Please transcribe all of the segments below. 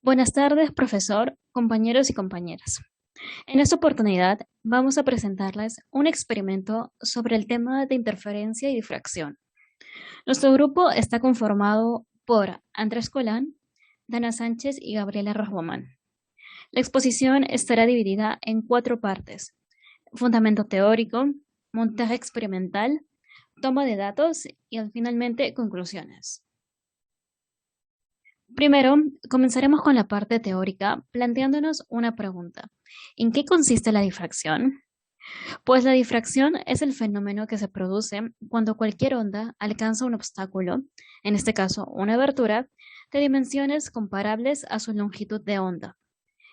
Buenas tardes, profesor, compañeros y compañeras. En esta oportunidad vamos a presentarles un experimento sobre el tema de interferencia y difracción. Nuestro grupo está conformado por Andrés Colán, Dana Sánchez y Gabriela Rosbomán. La exposición estará dividida en 4 partes: fundamento teórico, montaje experimental, toma de datos y finalmente conclusiones. Primero, comenzaremos con la parte teórica planteándonos una pregunta. ¿En qué consiste la difracción? Pues la difracción es el fenómeno que se produce cuando cualquier onda alcanza un obstáculo, en este caso una abertura, de dimensiones comparables a su longitud de onda.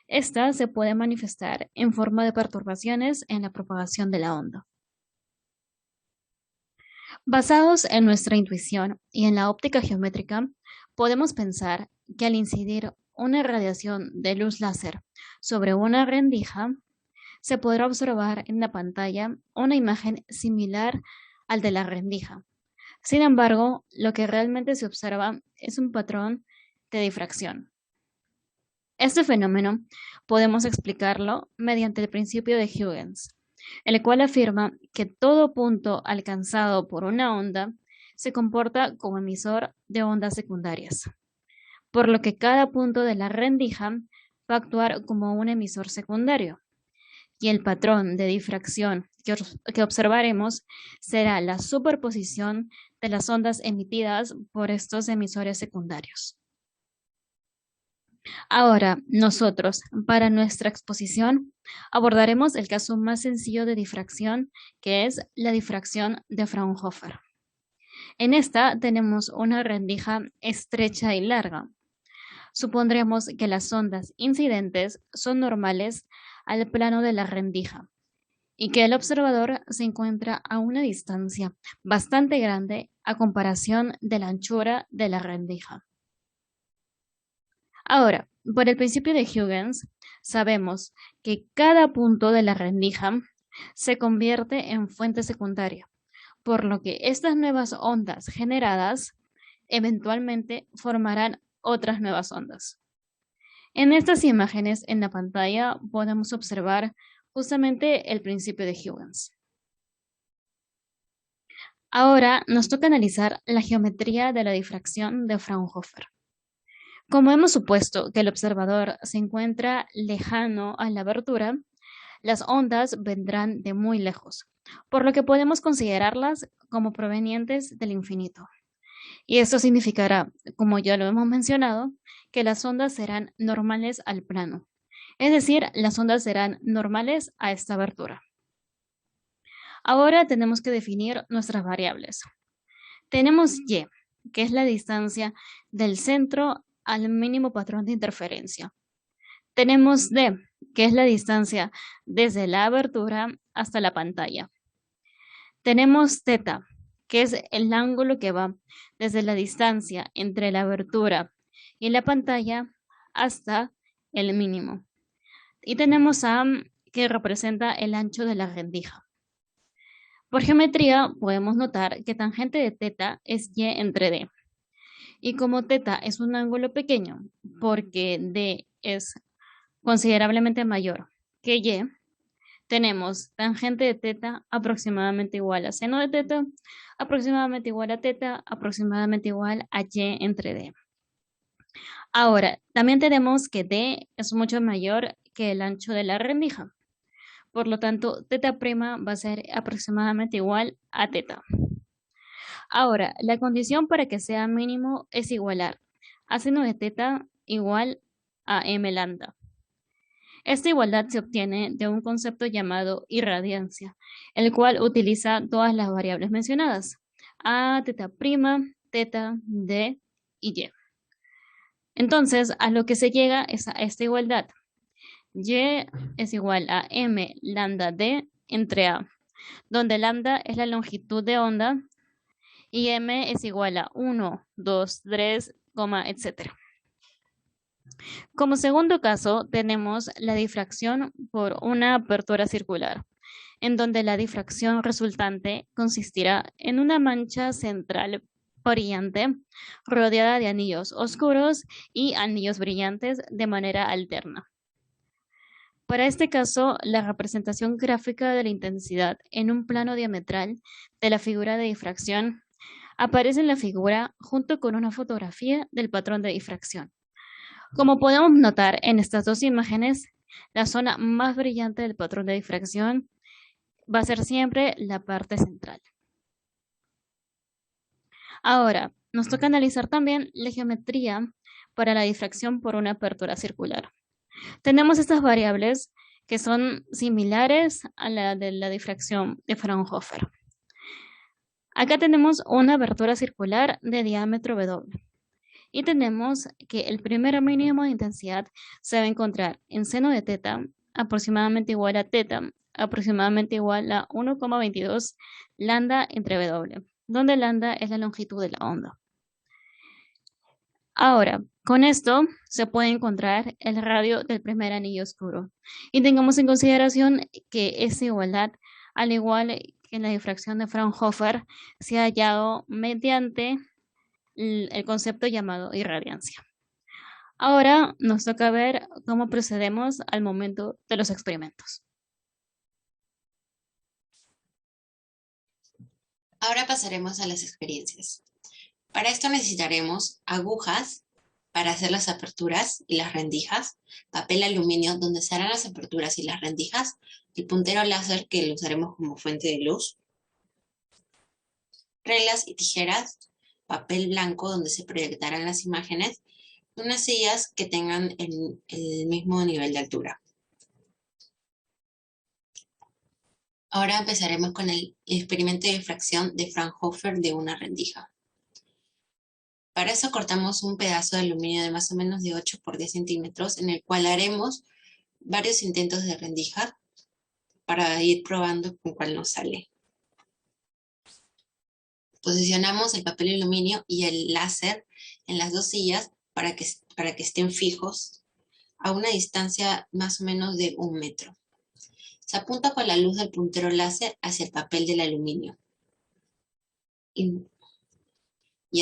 Esta se puede manifestar en forma de perturbaciones en la propagación de la onda. Basados en nuestra intuición y en la óptica geométrica, podemos pensar que al incidir una radiación de luz láser sobre una rendija, se podrá observar en la pantalla una imagen similar al de la rendija. Sin embargo, lo que realmente se observa es un patrón de difracción. Este fenómeno podemos explicarlo mediante el principio de Huygens, el cual afirma que todo punto alcanzado por una onda se comporta como emisor de ondas secundarias, por lo que cada punto de la rendija va a actuar como un emisor secundario, y el patrón de difracción que observaremos será la superposición de las ondas emitidas por estos emisores secundarios. Ahora, nosotros, para nuestra exposición, abordaremos el caso más sencillo de difracción, que es la difracción de Fraunhofer. En esta tenemos una rendija estrecha y larga. Supondremos que las ondas incidentes son normales al plano de la rendija y que el observador se encuentra a una distancia bastante grande a comparación de la anchura de la rendija. Ahora, por el principio de Huygens, sabemos que cada punto de la rendija se convierte en fuente secundaria, por lo que estas nuevas ondas generadas eventualmente formarán otras nuevas ondas. En estas imágenes en la pantalla podemos observar justamente el principio de Huygens. Ahora nos toca analizar la geometría de la difracción de Fraunhofer. Como hemos supuesto que el observador se encuentra lejano a la abertura, las ondas vendrán de muy lejos, por lo que podemos considerarlas como provenientes del infinito. Y esto significará, como ya lo hemos mencionado, que las ondas serán normales al plano, es decir, las ondas serán normales a esta abertura. Ahora tenemos que definir nuestras variables. Tenemos y, que es la distancia del centro al mínimo patrón de interferencia. Tenemos d, que es la distancia desde la abertura hasta la pantalla. Tenemos θ, que es el ángulo que va desde la distancia entre la abertura y la pantalla hasta el mínimo. Y tenemos a, que representa el ancho de la rendija. Por geometría podemos notar que tangente de θ es y entre d. Y como θ es un ángulo pequeño, porque d es considerablemente mayor que y, tenemos tangente de θ aproximadamente igual a seno de θ, aproximadamente igual a θ, aproximadamente igual a y entre d. Ahora, también tenemos que d es mucho mayor que el ancho de la rendija. Por lo tanto, θ' va a ser aproximadamente igual a θ. Ahora, la condición para que sea mínimo es igualar a seno de θ igual a m lambda. Esta igualdad se obtiene de un concepto llamado irradiancia, el cual utiliza todas las variables mencionadas: a, θ', θ, d y y. Entonces, a lo que se llega es a esta igualdad. Y es igual a m lambda d entre a, donde lambda es la longitud de onda y m es igual a 1, 2, 3, etc. Como segundo caso, tenemos la difracción por una apertura circular, en donde la difracción resultante consistirá en una mancha central brillante, rodeada de anillos oscuros y anillos brillantes de manera alterna. Para este caso, la representación gráfica de la intensidad en un plano diametral de la figura de difracción aparece en la figura junto con una fotografía del patrón de difracción. Como podemos notar en estas dos imágenes, la zona más brillante del patrón de difracción va a ser siempre la parte central. Ahora, nos toca analizar también la geometría para la difracción por una apertura circular. Tenemos estas variables que son similares a la de la difracción de Fraunhofer. Acá tenemos una abertura circular de diámetro W. Y tenemos que el primer mínimo de intensidad se va a encontrar en seno de teta, aproximadamente igual a teta, aproximadamente igual a 1,22 lambda entre W, donde lambda es la longitud de la onda. Ahora, con esto se puede encontrar el radio del primer anillo oscuro. Y tengamos en consideración que esa igualdad, al igual que en la difracción de Fraunhofer, se ha hallado mediante el concepto llamado irradiancia. Ahora nos toca ver cómo procedemos al momento de los experimentos. Ahora pasaremos a las experiencias. Para esto necesitaremos agujas para hacer las aperturas y las rendijas, papel aluminio donde se harán las aperturas y las rendijas, el puntero láser que lo usaremos como fuente de luz, reglas y tijeras, papel blanco donde se proyectarán las imágenes, y unas sillas que tengan el mismo nivel de altura. Ahora empezaremos con el experimento de difracción de Fraunhofer de una rendija. Para eso cortamos un pedazo de aluminio de más o menos de 8 por 10 centímetros, en el cual haremos varios intentos de rendija para ir probando con cuál nos sale. Posicionamos el papel aluminio y el láser en las dos sillas para que estén fijos a una distancia más o menos de 1 metro. Se apunta con la luz del puntero láser hacia el papel del aluminio. Y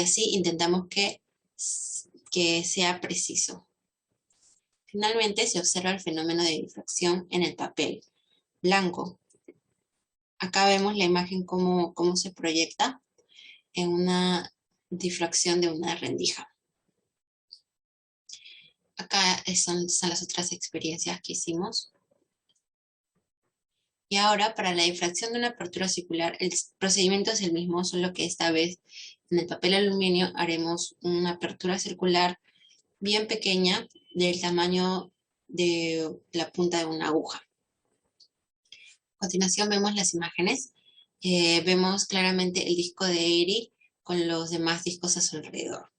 así intentamos que sea preciso. Finalmente se observa el fenómeno de difracción en el papel blanco. Acá vemos la imagen cómo se proyecta en una difracción de una rendija. Acá son las otras experiencias que hicimos. Y ahora para la difracción de una apertura circular, el procedimiento es el mismo, solo que esta vez en el papel aluminio haremos una apertura circular bien pequeña del tamaño de la punta de una aguja. A continuación vemos las imágenes. Vemos claramente el disco de Airy con los demás discos a su alrededor.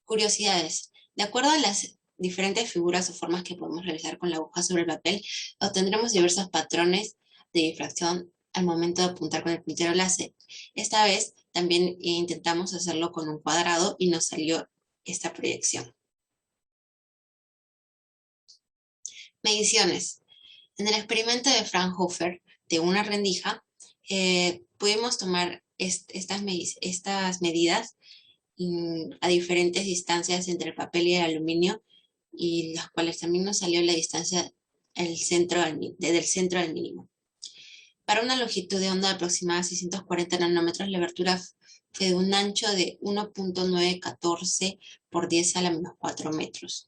Curiosidades. De acuerdo a las diferentes figuras o formas que podemos realizar con la aguja sobre el papel, obtendremos diversos patrones de difracción al momento de apuntar con el puntero láser. Esta vez también intentamos hacerlo con un cuadrado y nos salió esta proyección. Mediciones. En el experimento de Fraunhofer de una rendija, pudimos tomar estas medidas a diferentes distancias entre el papel y el aluminio, y las cuales también nos salió la distancia del centro al mínimo. Para una longitud de onda aproximada a 640 nanómetros, la abertura fue de un ancho de 1.914 por 10 a la menos 4 metros.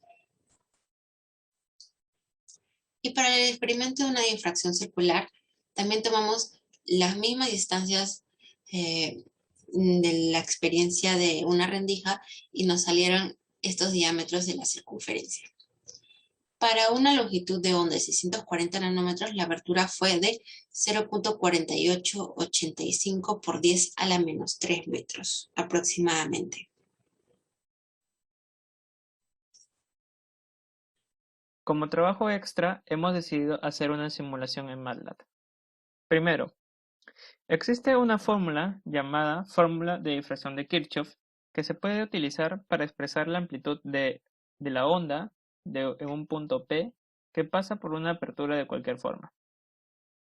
Y para el experimento de una difracción circular, también tomamos las mismas distancias de la experiencia de una rendija y nos salieron estos diámetros de la circunferencia. Para una longitud de onda de 640 nanómetros, la abertura fue de 0.4885 por 10 a la menos 3 metros aproximadamente. Como trabajo extra, hemos decidido hacer una simulación en MATLAB. Primero, existe una fórmula llamada fórmula de difracción de Kirchhoff que se puede utilizar para expresar la amplitud de la onda en un punto P que pasa por una apertura de cualquier forma.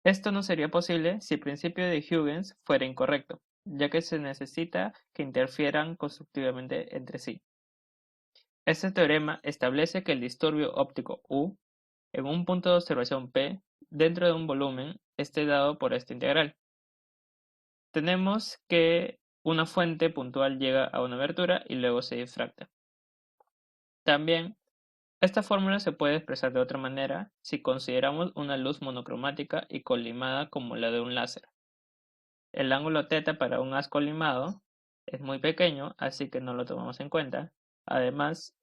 Esto no sería posible si el principio de Huygens fuera incorrecto, ya que se necesita que interfieran constructivamente entre sí. Este teorema establece que el disturbio óptico U en un punto de observación P dentro de un volumen esté dado por esta integral. Tenemos que una fuente puntual llega a una abertura y luego se difracta. También, esta fórmula se puede expresar de otra manera si consideramos una luz monocromática y colimada como la de un láser. El ángulo θ para un haz colimado es muy pequeño, así que no lo tomamos en cuenta. Además,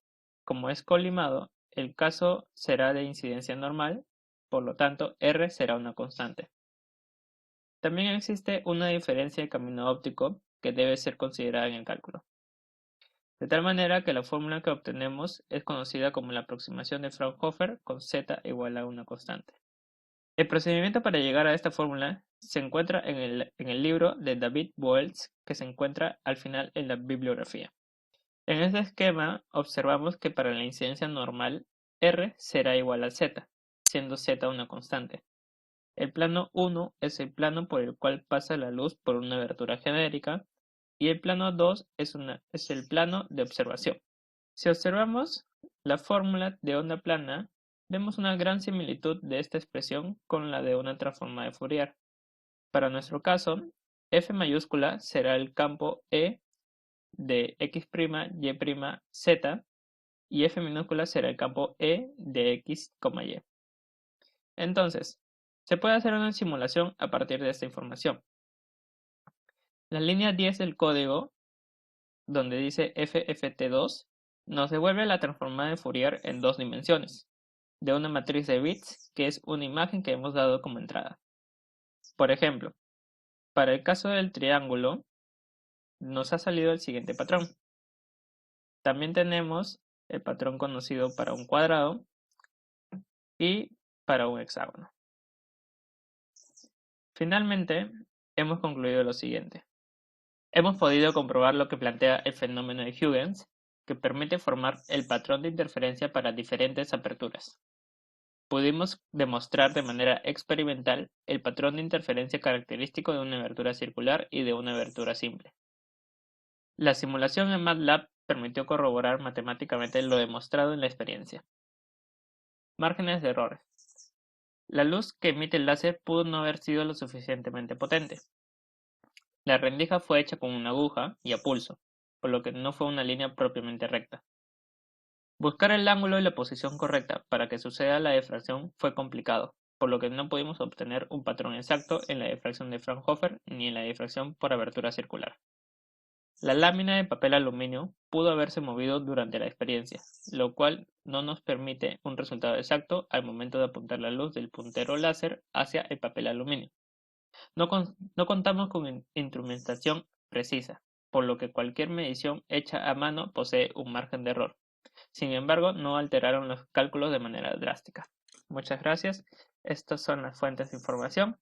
como es colimado, el caso será de incidencia normal, por lo tanto R será una constante. También existe una diferencia de camino óptico que debe ser considerada en el cálculo. De tal manera que la fórmula que obtenemos es conocida como la aproximación de Fraunhofer con z igual a una constante. El procedimiento para llegar a esta fórmula se encuentra en el libro de David Boelz, que se encuentra al final en la bibliografía. En este esquema observamos que para la incidencia normal, R será igual a z, siendo z una constante. El plano 1 es el plano por el cual pasa la luz por una abertura genérica y el plano 2 es el plano de observación. Si observamos la fórmula de onda plana, vemos una gran similitud de esta expresión con la de una transforma de Fourier. Para nuestro caso, F mayúscula será el campo E de x', y', z, y F minúscula será el campo E de x, y. Entonces, se puede hacer una simulación a partir de esta información. La línea 10 del código, donde dice FFT2, nos devuelve la transformada de Fourier en dos dimensiones, de una matriz de bits, que es una imagen que hemos dado como entrada. Por ejemplo, para el caso del triángulo, nos ha salido el siguiente patrón. También tenemos el patrón conocido para un cuadrado y para un hexágono. Finalmente, hemos concluido lo siguiente. Hemos podido comprobar lo que plantea el fenómeno de Huygens, que permite formar el patrón de interferencia para diferentes aperturas. Pudimos demostrar de manera experimental el patrón de interferencia característico de una abertura circular y de una abertura simple. La simulación en MATLAB permitió corroborar matemáticamente lo demostrado en la experiencia. Márgenes de errores. La luz que emite el láser pudo no haber sido lo suficientemente potente. La rendija fue hecha con una aguja y a pulso, por lo que no fue una línea propiamente recta. Buscar el ángulo y la posición correcta para que suceda la difracción fue complicado, por lo que no pudimos obtener un patrón exacto en la difracción de Fraunhofer ni en la difracción por abertura circular. La lámina de papel aluminio pudo haberse movido durante la experiencia, lo cual no nos permite un resultado exacto al momento de apuntar la luz del puntero láser hacia el papel aluminio. No contamos con instrumentación precisa, por lo que cualquier medición hecha a mano posee un margen de error. Sin embargo, no alteraron los cálculos de manera drástica. Muchas gracias. Estas son las fuentes de información.